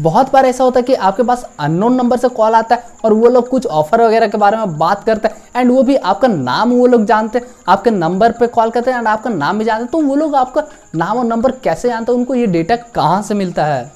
बहुत बार ऐसा होता है कि आपके पास अननोन नंबर से कॉल आता है और वो लोग कुछ ऑफर वगैरह के बारे में बात करते हैं एंड वो भी आपका नाम वो लोग जानते हैं, आपके नंबर पे कॉल करते हैं एंड आपका नाम भी जानते हैं। तो वो लोग आपका नाम और नंबर कैसे जानते हैं, उनको ये डेटा कहाँ से मिलता है?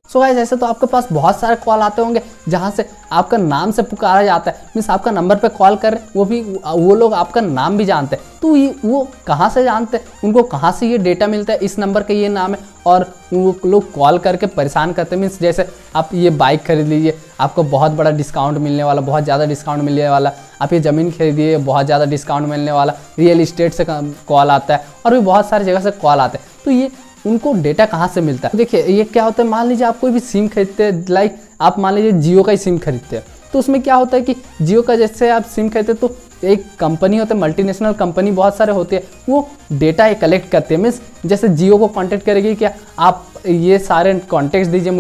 सो गाइस, ऐसे तो आपके पास बहुत सारे कॉल आते होंगे जहां से आपका नाम से पुकारा जाता है, मीन्स आपका नंबर पे कॉल कर वो लोग आपका नाम भी जानते हैं। तो वो कहाँ से जानते हैं, उनको कहाँ से ये डेटा मिलता है, इस नंबर का ये नाम है और वो लोग कॉल करके परेशान करते हैं। मीन्स जैसे आप ये बाइक खरीद लीजिए, आपको बहुत बड़ा डिस्काउंट मिलने वाला, बहुत ज़्यादा डिस्काउंट मिलने वाला। आप ये ज़मीन खरीदिए, बहुत ज़्यादा डिस्काउंट मिलने वाला। रियल इस्टेट से कॉल आता है और भी बहुत सारी जगह से कॉल आते हैं। तो ये उनको डेटा कहाँ से मिलता है? देखिए, ये क्या होता है, मान लीजिए आप कोई भी सिम खरीदते हैं, लाइक आप मान लीजिए जियो का ही सिम खरीदते हैं, तो उसमें क्या होता है कि जियो का जैसे आप सिम खरीदते हैं तो एक कंपनी होता है, मल्टीनेशनल कंपनी बहुत सारे होते हैं, वो डेटा कलेक्ट करते हैं। मीन्स जैसे जियो को कांटेक्ट करेगी क्या आप ये सारे कॉन्टेक्ट दीजिए,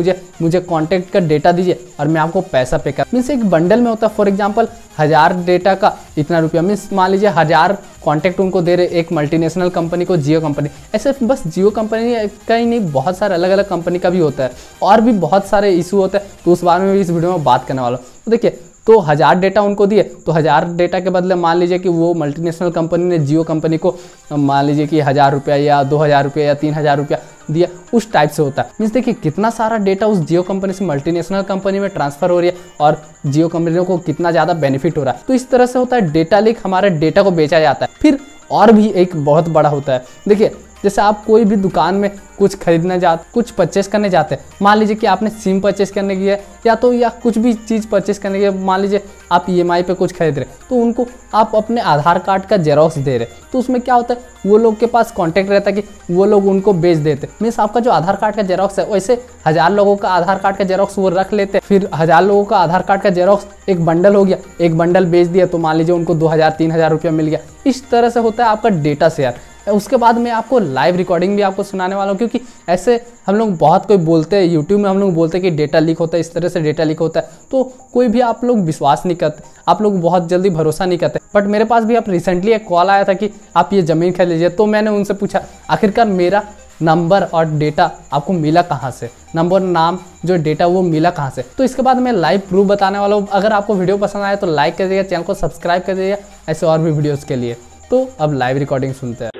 मुझे कॉन्टेक्ट का डेटा दीजिए और मैं आपको पैसा पे कर। मीन्स एक बंडल में होता है, फॉर एग्जांपल 1000 डेटा का इतना रुपया। मीन्स मान लीजिए 1000 कॉन्टेक्ट उनको दे रहे एक मल्टीनेशनल कंपनी को, जियो कंपनी। ऐसे बस जियो कंपनी का ही नहीं, बहुत सारे अलग अलग कंपनी का भी होता है और भी बहुत सारे इशू होते हैं, तो उस बारे में भी इस वीडियो में बात करने वाला हूँ। तो देखिए, तो 1000 डेटा उनको दिए, तो 1000 डेटा के बदले मान लीजिए कि वो मल्टीनेशनल कंपनी ने जियो कंपनी को मान लीजिए कि 1000 रुपया या 2000 रुपया या 3000 रुपया दिया, उस टाइप से होता है। मीन्स देखिए कितना सारा डेटा उस जियो कंपनी से मल्टीनेशनल कंपनी में ट्रांसफर हो रही है और जियो कंपनियों को कितना ज़्यादा बेनिफिट हो रहा है। तो इस तरह से होता है डेटा लीक, हमारे डेटा को बेचा जाता है। फिर और भी एक बहुत बड़ा होता है, देखिए जैसे आप कोई भी दुकान में कुछ खरीदने जाते, कुछ परचेस करने जाते हैं, मान लीजिए कि आपने सिम परचेस करने की है या कुछ भी चीज़ परचेस करने की है, मान लीजिए आप EMI पे कुछ खरीद रहे, तो उनको आप अपने आधार कार्ड का जेरोक्स दे रहे, तो उसमें क्या होता है, वो लोग के पास कॉन्टैक्ट रहता है कि वो लोग उनको बेच देते। मीन्स आपका जो आधार कार्ड का जेरोक्स है, वैसे 1000 लोगों का आधार कार्ड का जेरोक्स वो रख लेते, फिर 1000 लोगों का आधार कार्ड का जेरोक्स एक बंडल हो गया, एक बंडल बेच दिया, तो मान लीजिए उनको 2000-3000 रुपया मिल गया। इस तरह से होता है आपका डेटा शेयर। उसके बाद मैं आपको लाइव रिकॉर्डिंग भी आपको सुनाने वाला हूँ, क्योंकि ऐसे हम लोग बहुत कोई बोलते हैं, यूट्यूब में हम लोग बोलते हैं कि डेटा लीक होता है, इस तरह से डेटा लीक होता है, तो कोई भी आप लोग विश्वास नहीं करते, आप लोग बहुत जल्दी भरोसा नहीं करते। बट मेरे पास भी अब रिसेंटली एक कॉल आया था कि आप ये ज़मीन खरीद लीजिए, तो मैंने उनसे पूछा आखिरकार मेरा नंबर और डेटा आपको मिला कहाँ से, नंबर नाम जो डेटा वो मिला कहाँ से। तो इसके बाद मैं लाइव प्रूफ बताने वाला हूँ। अगर आपको वीडियो पसंद आए तो लाइक कर दीजिएगा, चैनल को सब्सक्राइब कर दीजिएगा ऐसे और भी वीडियोज़ के लिए। तो अब लाइव रिकॉर्डिंग सुनते हैं।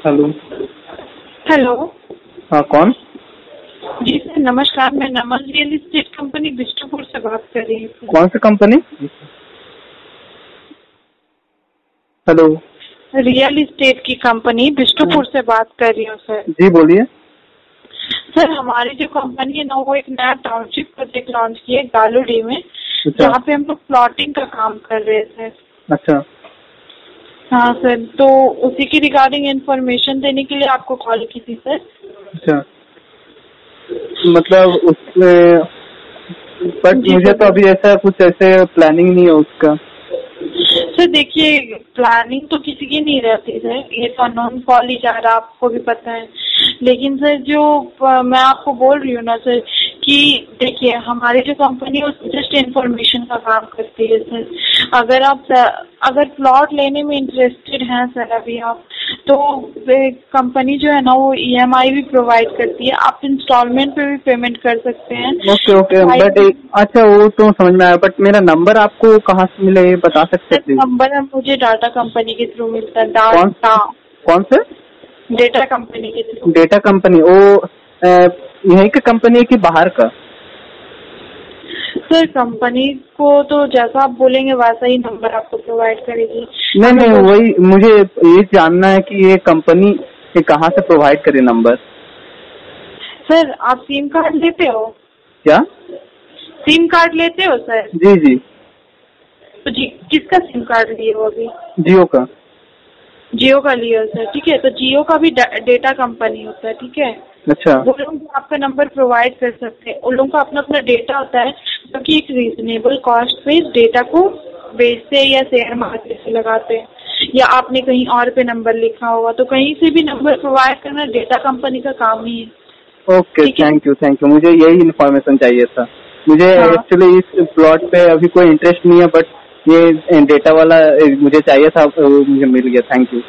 हेलो। हाँ, कौन? जी सर नमस्कार, मैं नमन रियल एस्टेट कंपनी बिष्टुपुर से बात कर रही हूँ। कौन सी कंपनी? हेलो। रियल एस्टेट की कंपनी बिष्टुपुर से बात कर रही हूँ सर। जी बोलिए। सर हमारी जो कंपनी है ना, वो एक नया टाउनशिप प्रोजेक्ट लॉन्च किया है गालूडी में, जहाँ पे हम लोग प्लॉटिंग का काम कर रहे हैं सर। अच्छा। हाँ सर, तो उसी की रिगार्डिंग इंफॉर्मेशन देने के लिए आपको कॉल की थी सर। अच्छा, मतलब उसमें बट मुझे तो अभी ऐसा कुछ ऐसे प्लानिंग नहीं है उसका। सर देखिए, प्लानिंग तो किसी की नहीं रहती सर, ये तो अननोन कॉल ही जा रहा है, आपको भी पता है। लेकिन सर जो मैं आपको बोल रही हूँ ना सर, कि देखिए हमारी जो कंपनी है जस्ट इंफॉर्मेशन का काम करती है सर। अगर प्लॉट लेने में इंटरेस्टेड हैं सर अभी आप, तो कंपनी जो है ना वो EMI भी प्रोवाइड करती है, आप इंस्टॉलमेंट पे भी पेमेंट कर सकते हैं। ओके बट अच्छा वो तो समझ में आया, बट मेरा नंबर आपको कहाँ से मिले ये बता सकते हैं? नंबर मुझे डाटा कंपनी के थ्रू मिलता है। कौन से? डेटा कंपनी के थ्रू। डेटा कंपनी वो यहीं का कंपनी है कि बाहर का? सर कंपनी को तो जैसा आप बोलेंगे वैसा ही नंबर आपको प्रोवाइड करेगी। नहीं वही मुझे ये जानना है कि ये कंपनी कहाँ से प्रोवाइड करे नंबर। सर आप सिम कार्ड लेते हो क्या? सिम कार्ड लेते हो सर? जी। तो जी किसका सिम कार्ड लिए हो अभी? जियो का। जियो का लिया सर, ठीक है। तो जियो का भी डेटा कंपनी होता है, ठीक है। अच्छा। वो लोग आपका नंबर प्रोवाइड कर सकते हैं, उन लोगों का अपना डेटा होता है, क्योंकि एक रीजनेबल कॉस्ट पे इस डेटा को बेचते हैं या शेयर मार्केट से लगाते हैं, या आपने कहीं और पे नंबर लिखा होगा, तो कहीं से भी नंबर प्रोवाइड करना डेटा कंपनी का काम ही है। Okay, thank you. मुझे यही इन्फॉर्मेशन चाहिए था। मुझे एक्चुअली इस प्लॉट पे अभी कोई इंटरेस्ट नहीं है, बट ये डेटा वाला मुझे चाहिए था, मुझे मिल गया। Thank you.